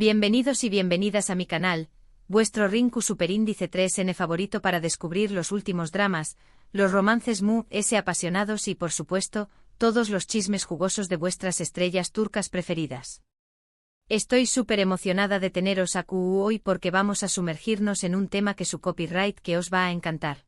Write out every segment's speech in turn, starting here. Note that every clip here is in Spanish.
Bienvenidos y bienvenidas a mi canal, vuestro Rinku Superíndice 3N favorito para descubrir los últimos dramas, los romances apasionados y por supuesto, todos los chismes jugosos de vuestras estrellas turcas preferidas. Estoy súper emocionada de teneros aquí hoy porque vamos a sumergirnos en un tema que su copyright que os va a encantar.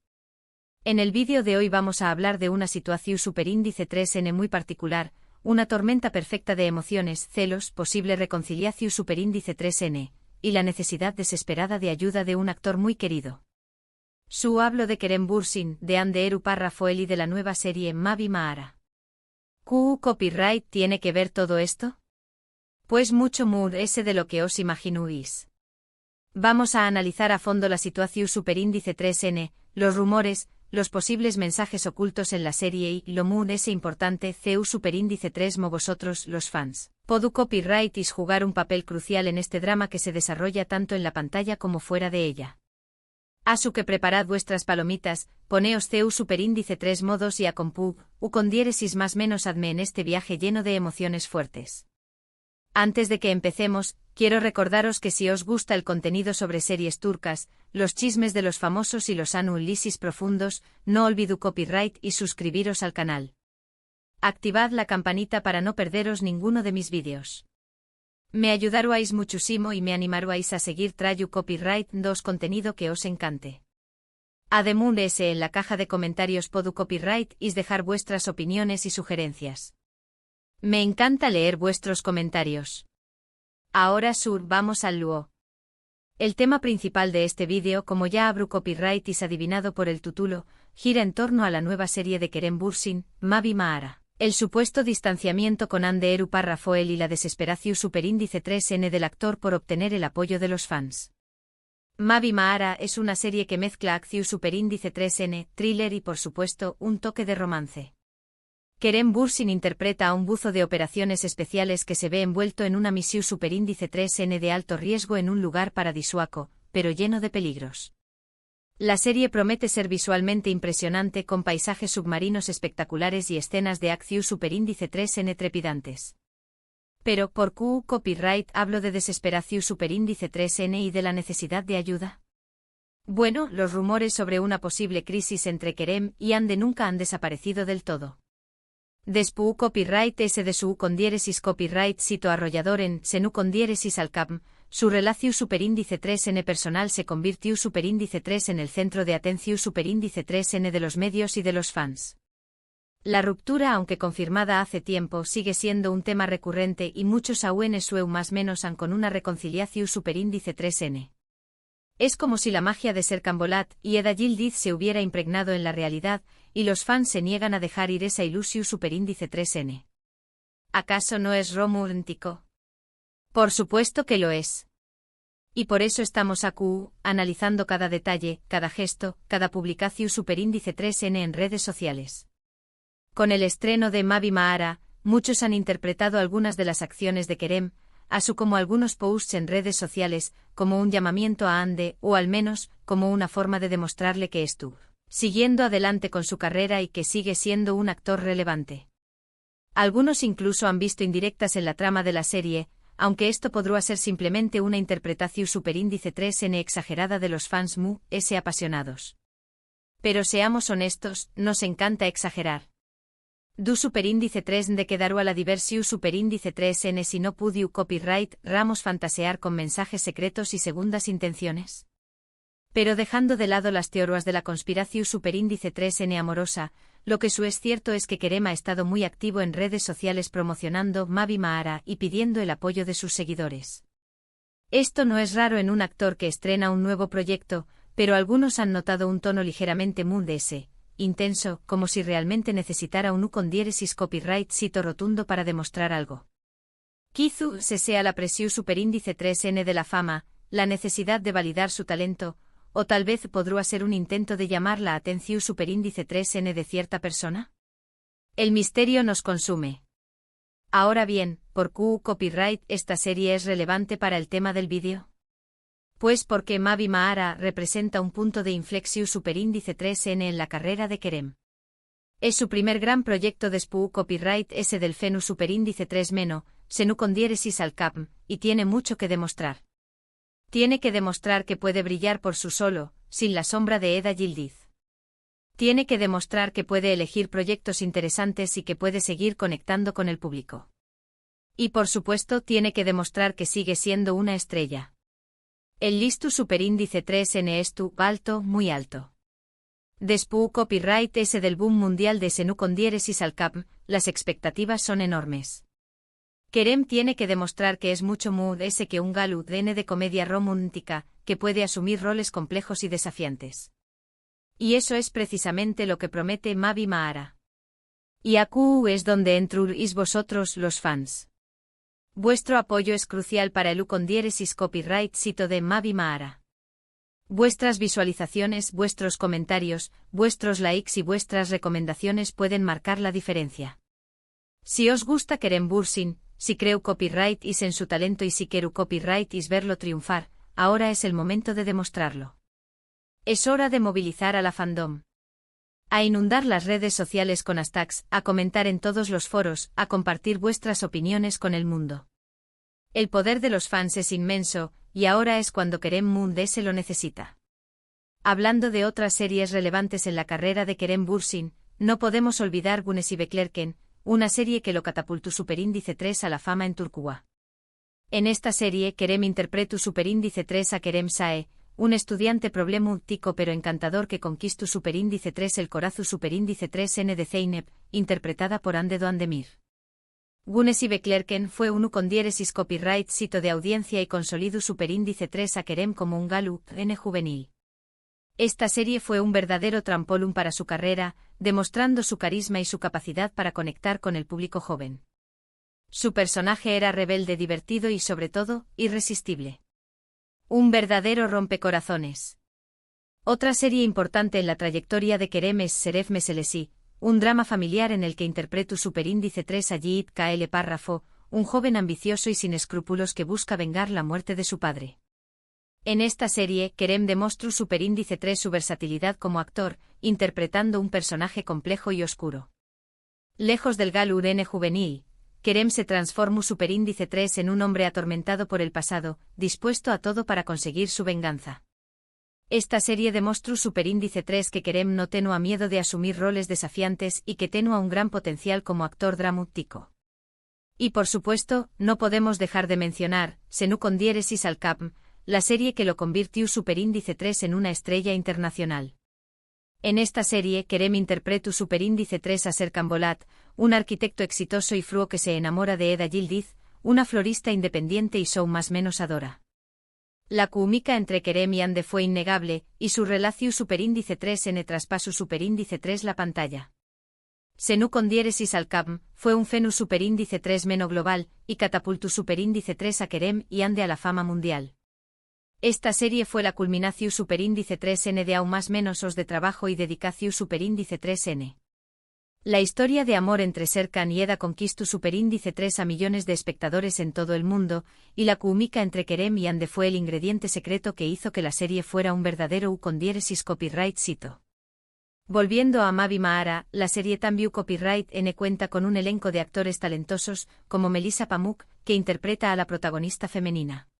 En el vídeo de hoy vamos a hablar de una situación superíndice 3N muy particular, una tormenta perfecta de emociones, celos, posible reconciliación superíndice 3N, y la necesidad desesperada de ayuda de un actor muy querido. Hablo de Kerem Bürsin, de Hande Erçel y de la nueva serie Mavi Mağara. ¿Copyright tiene que ver todo esto? Pues mucho ese de lo que os imagináis. Vamos a analizar a fondo la situación superíndice 3N, los rumores, los posibles mensajes ocultos en la serie y lo ese importante CU superíndice 3 vosotros, los fans. ¿Puedo copyright jugar un papel crucial en este drama que se desarrolla tanto en la pantalla como fuera de ella? Que preparad vuestras palomitas, poneos CU superíndice 3 modos y a compug, con diéresis más menos adme en este viaje lleno de emociones fuertes. Antes de que empecemos, quiero recordaros que si os gusta el contenido sobre series turcas, los chismes de los famosos y los análisis profundos, no olvidéis copyright y suscribiros al canal. Activad la campanita para no perderos ninguno de mis vídeos. Me ayudaréis muchísimo y me animaréis a seguir trayendo copyright contenido que os encante. Además en la caja de comentarios puedo copyright y dejar vuestras opiniones y sugerencias. Me encanta leer vuestros comentarios. Ahora vamos al luo. El tema principal de este vídeo, como ya abro copyright y adivinado por el título, gira en torno a la nueva serie de Kerem Bürsin, Mavi Mağara, el supuesto distanciamiento con Hande Erçel y la desesperación superíndice 3N del actor por obtener el apoyo de los fans. Mavi Mağara es una serie que mezcla acción superíndice 3N, thriller y por supuesto, un toque de romance. Kerem Bürsin interpreta a un buzo de operaciones especiales que se ve envuelto en una misión superíndice 3N de alto riesgo en un lugar paradisíaco, pero lleno de peligros. La serie promete ser visualmente impresionante con paisajes submarinos espectaculares y escenas de acción superíndice 3N trepidantes. Pero, ¿por qué copyright hablo de desesperación superíndice 3N y de la necesidad de ayuda? Bueno, los rumores sobre una posible crisis entre Kerem y Hande nunca han desaparecido del todo. Después copyright S de su con diéresis copyright cito arrollador en senu con diéresis al cap, su relación superíndice 3N personal se convirtió superíndice 3 en el centro de atención superíndice 3N de los medios y de los fans. La ruptura, aunque confirmada hace tiempo, sigue siendo un tema recurrente y muchos aún sueu más menos han con una reconciliación superíndice 3N. Es como si la magia de ser Cambolat y Eda Yildiz se hubiera impregnado en la realidad, y los fans se niegan a dejar ir esa ilusión superíndice 3N. ¿Acaso no es romántico? Por supuesto que lo es. Y por eso estamos aquí, analizando cada detalle, cada gesto, cada publicación superíndice 3N en redes sociales. Con el estreno de Mavi Mağara, muchos han interpretado algunas de las acciones de Kerem, así como algunos posts en redes sociales, como un llamamiento a Hande, o al menos, como una forma de demostrarle que estuvo siguiendo adelante con su carrera y que sigue siendo un actor relevante. Algunos incluso han visto indirectas en la trama de la serie, aunque esto podría ser simplemente una interpretación superíndice 3N exagerada de los fans apasionados. Pero seamos honestos, nos encanta exagerar. Du superíndice 3 de quedaru a la diversión superíndice 3N si no pudiu copyright ramos fantasear con mensajes secretos y segundas intenciones. Pero dejando de lado las teorías de la conspiración superíndice 3N amorosa, lo que es cierto es que Kerem ha estado muy activo en redes sociales promocionando Mavi Mağara y pidiendo el apoyo de sus seguidores. Esto no es raro en un actor que estrena un nuevo proyecto, pero algunos han notado un tono ligeramente intenso, como si realmente necesitara un con diéresis copyright cito rotundo para demostrar algo. Quizá sea la presión superíndice 3N de la fama, la necesidad de validar su talento, o tal vez podría ser un intento de llamar la atención superíndice 3N de cierta persona. El misterio nos consume. Ahora bien, ¿por qué copyright esta serie es relevante para el tema del vídeo? Pues porque Mavi Mağara representa un punto de inflexión superíndice 3N en la carrera de Kerem. Es su primer gran proyecto después copyright S del Fenu superíndice 3 Meno, Senu con diéresis al capm, y tiene mucho que demostrar. Tiene que demostrar que puede brillar por su solo, sin la sombra de Eda Yildiz. Tiene que demostrar que puede elegir proyectos interesantes y que puede seguir conectando con el público. Y por supuesto tiene que demostrar que sigue siendo una estrella. El listu superíndice 3N estu alto, muy alto. Después copyright ese del boom mundial de Senu con diéresis al capm, las expectativas son enormes. Kerem tiene que demostrar que es mucho mood ese que un galu de comedia romántica, que puede asumir roles complejos y desafiantes. Y eso es precisamente lo que promete Mavi Mahara. Y aquí es donde entruís vosotros, los fans. Vuestro apoyo es crucial para el con diéresis copyright sito de Mavi Mahara. Vuestras visualizaciones, vuestros comentarios, vuestros likes y vuestras recomendaciones pueden marcar la diferencia. Si os gusta Kerem Bürsin, si creo copyright is en su talento y si quiero copyright is verlo triunfar, ahora es el momento de demostrarlo. Es hora de movilizar a la fandom. A inundar las redes sociales con hashtags, a comentar en todos los foros, a compartir vuestras opiniones con el mundo. El poder de los fans es inmenso, y ahora es cuando Kerem Munde se lo necesita. Hablando de otras series relevantes en la carrera de Kerem Bürsin, no podemos olvidar Güneş Beklerken, una serie que lo catapultó superíndice 3 a la fama en Turquía. En esta serie Kerem interpretó superíndice 3 a Kerem Sae, un estudiante problemático pero encantador que conquistó superíndice 3 el corazón superíndice 3N de Zeynep, interpretada por Hande Doğandemir. Güneş Beklerken fue un con diéresis copyright sito de audiencia y consolidó superíndice 3 a Kerem como un galu N juvenil. Esta serie fue un verdadero trampolín para su carrera, demostrando su carisma y su capacidad para conectar con el público joven. Su personaje era rebelde, divertido y sobre todo, irresistible. Un verdadero rompecorazones. Otra serie importante en la trayectoria de Kerem es Şeref Meselesi, un drama familiar en el que interpretó superíndice 3 a Yiğit KL Párrafo, un joven ambicioso y sin escrúpulos que busca vengar la muerte de su padre. En esta serie, Kerem demostró superíndice 3 su versatilidad como actor, interpretando un personaje complejo y oscuro. Lejos del galu N juvenil, Kerem se transformó superíndice 3 en un hombre atormentado por el pasado, dispuesto a todo para conseguir su venganza. Esta serie demostró superíndice 3 que Kerem no tenía miedo de asumir roles desafiantes y que tenía un gran potencial como actor dramático. Y por supuesto, no podemos dejar de mencionar, Senu con diéresis al capm, la serie que lo convirtió superíndice 3 en una estrella internacional. En esta serie Kerem interpretó superíndice 3 a Serkan Bolat, un arquitecto exitoso y fruo que se enamora de Eda Yildiz, una florista independiente y show más menos adora. La química entre Kerem y Hande fue innegable, y su relación superíndice 3N traspasó superíndice 3 la pantalla. Senu con diéresis al capm, fue un fenu superíndice 3 meno global, y catapultó superíndice 3 a Kerem y Hande a la fama mundial. Esta serie fue la culminación superíndice 3N de aún más menos os de trabajo y dedicación superíndice 3N. La historia de amor entre Serkan y Eda conquistó superíndice 3 a millones de espectadores en todo el mundo, y la química entre Kerem y Hande fue el ingrediente secreto que hizo que la serie fuera un verdadero con diéresis copyright sito. Volviendo a Mavi Mahara, la serie también copyright N cuenta con un elenco de actores talentosos, como Melisa Pamuk, que interpreta a la protagonista femenina.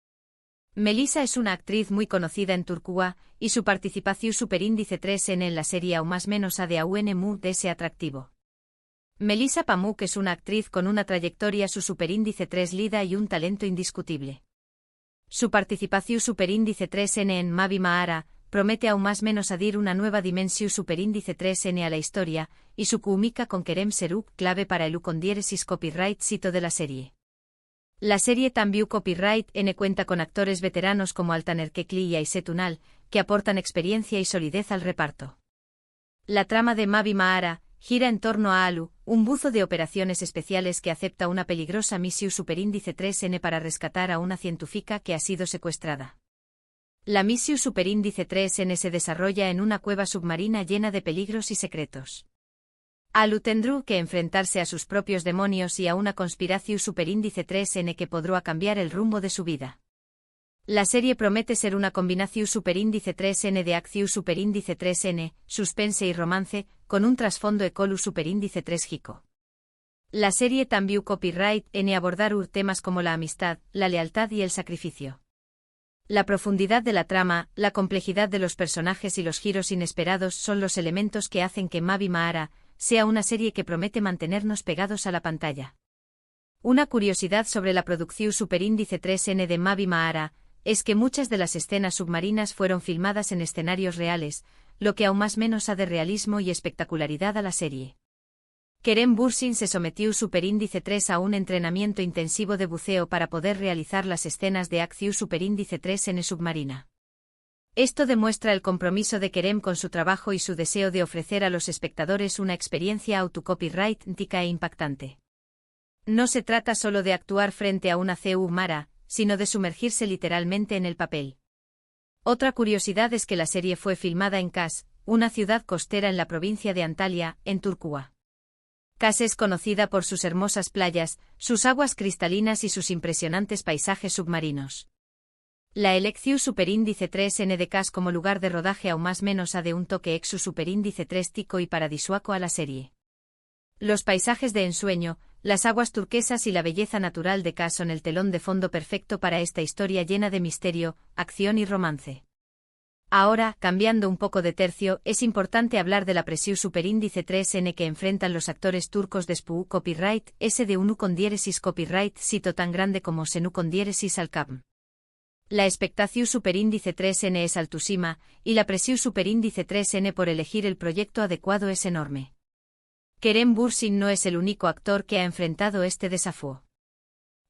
Melisa es una actriz muy conocida en Turquía, y su participación superíndice 3N en la serie aún más menos a de AUN mood ese atractivo. Melisa Pamuk es una actriz con una trayectoria su superíndice 3 lida y un talento indiscutible. Su participación superíndice 3N en Mavi Mahara promete aún más menos adir una nueva dimensión superíndice 3N a la historia, y su química con Kerem Seruk clave para el con diéresis copyright sito de la serie. La serie también copyright N cuenta con actores veteranos como Altan Erkekli y Ayşe Tunal, que aportan experiencia y solidez al reparto. La trama de Mavi Mahara gira en torno a Alu, un buzo de operaciones especiales que acepta una peligrosa misión superíndice 3N para rescatar a una científica que ha sido secuestrada. La misión superíndice 3N se desarrolla en una cueva submarina llena de peligros y secretos. Alu tendrá que enfrentarse a sus propios demonios y a una conspiración superíndice 3N que podrá cambiar el rumbo de su vida. La serie promete ser una combinación superíndice 3N de acción superíndice 3N, suspense y romance, con un trasfondo ecolu superíndice 3 gico. La serie también copyright en abordar temas como la amistad, la lealtad y el sacrificio. La profundidad de la trama, la complejidad de los personajes y los giros inesperados son los elementos que hacen que Mavi Mahara sea una serie que promete mantenernos pegados a la pantalla. Una curiosidad sobre la producción superíndice 3N de Mavi Mahara es que muchas de las escenas submarinas fueron filmadas en escenarios reales, lo que aún más menos ha de realismo y espectacularidad a la serie. Kerem Bürsin se sometió superíndice 3 a un entrenamiento intensivo de buceo para poder realizar las escenas de acción superíndice 3 en submarina. Esto demuestra el compromiso de Kerem con su trabajo y su deseo de ofrecer a los espectadores una experiencia autocopyrightica e impactante. No se trata solo de actuar frente a una CU Mara, sino de sumergirse literalmente en el papel. Otra curiosidad es que la serie fue filmada en Kas, una ciudad costera en la provincia de Antalya, en Turquía. Kas es conocida por sus hermosas playas, sus aguas cristalinas y sus impresionantes paisajes submarinos. La elección superíndice 3N de Kas como lugar de rodaje aún más menos ha de un toque exu superíndice 3 tico y paradisuaco a la serie. Los paisajes de ensueño, las aguas turquesas y la belleza natural de Kas son el telón de fondo perfecto para esta historia llena de misterio, acción y romance. Ahora, cambiando un poco de tercio, es importante hablar de la presión superíndice 3N que enfrentan los actores turcos de SPU copyright S de UNU con diéresis copyright sito tan grande como SENU con diéresis alcapm. La expectación superíndice 3N es altísima, y la presión superíndice 3N por elegir el proyecto adecuado es enorme. Kerem Bürsin no es el único actor que ha enfrentado este desafío.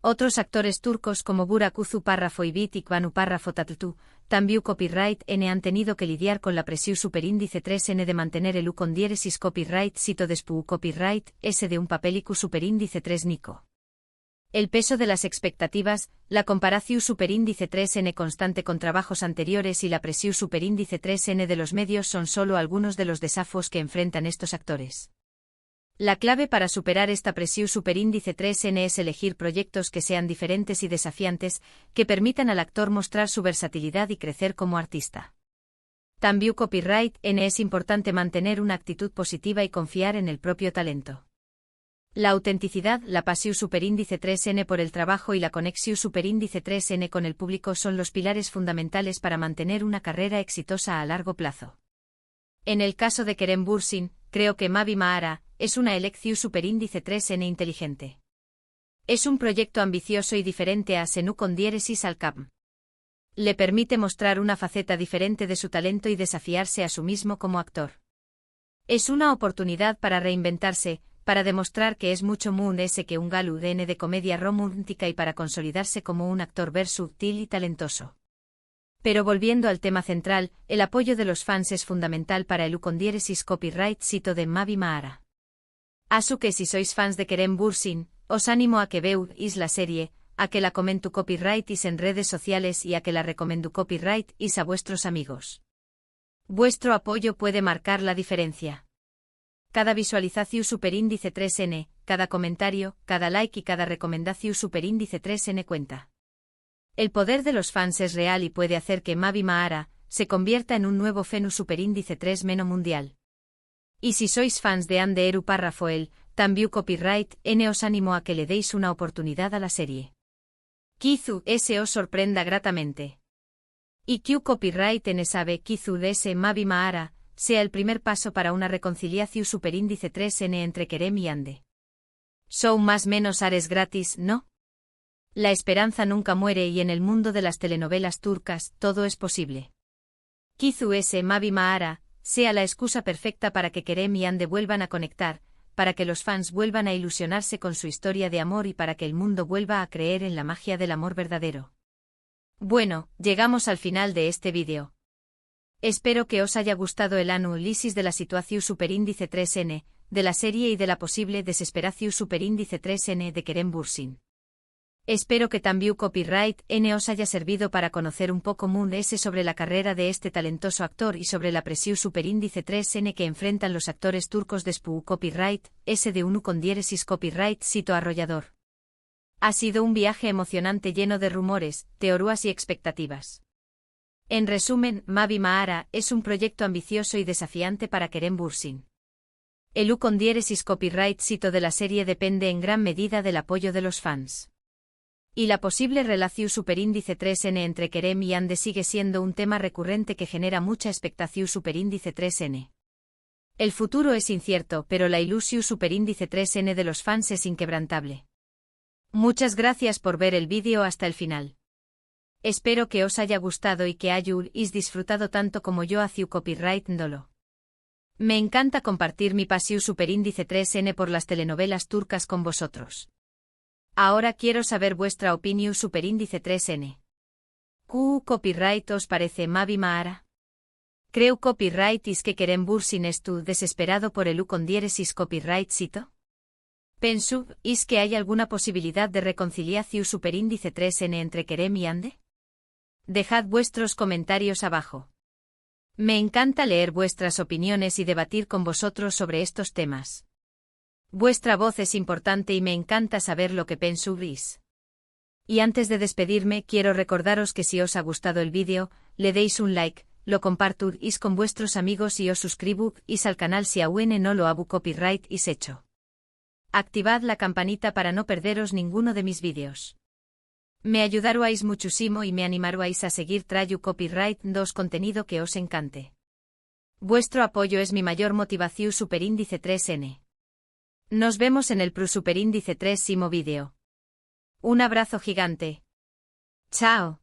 Otros actores turcos como Burak Uzu párrafo y Bit Ikbanu párrafo Tatlu, también copyright N han tenido que lidiar con la presión superíndice 3N de mantener el U con diéresis copyright sito de SPU copyright S de un papelicu superíndice 3 Nico. El peso de las expectativas, la comparación superíndice 3N constante con trabajos anteriores y la presión superíndice 3N de los medios son solo algunos de los desafíos que enfrentan estos actores. La clave para superar esta presión superíndice 3N es elegir proyectos que sean diferentes y desafiantes, que permitan al actor mostrar su versatilidad y crecer como artista. También copyright N es importante mantener una actitud positiva y confiar en el propio talento. La autenticidad, la pasión superíndice 3N por el trabajo y la conexión superíndice 3N con el público son los pilares fundamentales para mantener una carrera exitosa a largo plazo. En el caso de Kerem Bürsin, creo que Mavi Mahara es una elección superíndice 3N inteligente. Es un proyecto ambicioso y diferente a SENU con diéresis alcapm. Le permite mostrar una faceta diferente de su talento y desafiarse a sí mismo como actor. Es una oportunidad para reinventarse, para demostrar que es mucho más que un galu de comedia romántica y para consolidarse como un actor versátil y talentoso. Pero volviendo al tema central, el apoyo de los fans es fundamental para el U con diéresis copyright sito de Mavi Mahara. Así que si sois fans de Kerem Bürsin, os animo a que veáis la serie, a que la comentu copyright en redes sociales y a que la recomendu copyright a vuestros amigos. Vuestro apoyo puede marcar la diferencia. Cada visualización superíndice 3N, cada comentario, cada like y cada recomendación superíndice 3N cuenta. El poder de los fans es real y puede hacer que Mavi Mahara se convierta en un nuevo fenómeno superíndice 3 meno mundial. Y si sois fans de Ande Eru párrafo el, también copyright N os animo a que le deis una oportunidad a la serie. Kizu S os sorprenda gratamente. Y Q copyright N sabe Kizu de S Mavi Mahara sea el primer paso para una reconciliación superíndice 3N entre Kerem y Ande. Son más menos ares gratis, ¿no? La esperanza nunca muere y en el mundo de las telenovelas turcas todo es posible. Kizu S Mavi Mahara sea la excusa perfecta para que Kerem y Ande vuelvan a conectar, para que los fans vuelvan a ilusionarse con su historia de amor y para que el mundo vuelva a creer en la magia del amor verdadero. Bueno, llegamos al final de este vídeo. Espero que os haya gustado el análisis de la situación superíndice 3N, de la serie y de la posible desesperación superíndice 3N de Kerem Bürsin. Espero que también copyright N os haya servido para conocer un poco más sobre la carrera de este talentoso actor y sobre la presión superíndice 3N que enfrentan los actores turcos de SPU copyright S de UNU con diéresis copyright sito arrollador. Ha sido un viaje emocionante lleno de rumores, teorías y expectativas. En resumen, Mavi Mahara es un proyecto ambicioso y desafiante para Kerem Bürsin. El U con diéresis copyright cito de la serie depende en gran medida del apoyo de los fans. Y la posible relación superíndice 3n entre Kerem y Ande sigue siendo un tema recurrente que genera mucha expectación superíndice 3n. El futuro es incierto, pero la ilusión superíndice 3n de los fans es inquebrantable. Muchas gracias por ver el vídeo hasta el final. Espero que os haya gustado y que hayáis disfrutado tanto como yo hacia copyright Ndolo. Me encanta compartir mi pasión superíndice 3n por las telenovelas turcas con vosotros. Ahora quiero saber vuestra opinión superíndice 3n. ¿Qué copyright os parece Mavi Mahara? Creo copyright is que Kerem Bürsin estu desesperado por el U con diéresis copyright cito. Penso, ¿is que hay alguna posibilidad de reconciliación superíndice 3n entre Kerem y Ande? Dejad vuestros comentarios abajo. Me encanta leer vuestras opiniones y debatir con vosotros sobre estos temas. Vuestra voz es importante y me encanta saber lo que pensáis. Y antes de despedirme quiero recordaros que si os ha gustado el vídeo, le deis un like, lo compartís con vuestros amigos y os suscribís al canal si aún no lo habu copyright is hecho. Activad la campanita para no perderos ninguno de mis vídeos. Me ayudaríais muchísimo y me animaríais a seguir trayendo copyright 2 contenido que os encante. Vuestro apoyo es mi mayor motivación superíndice 3n. Nos vemos en el superíndice 3 vídeo. Un abrazo gigante. Chao.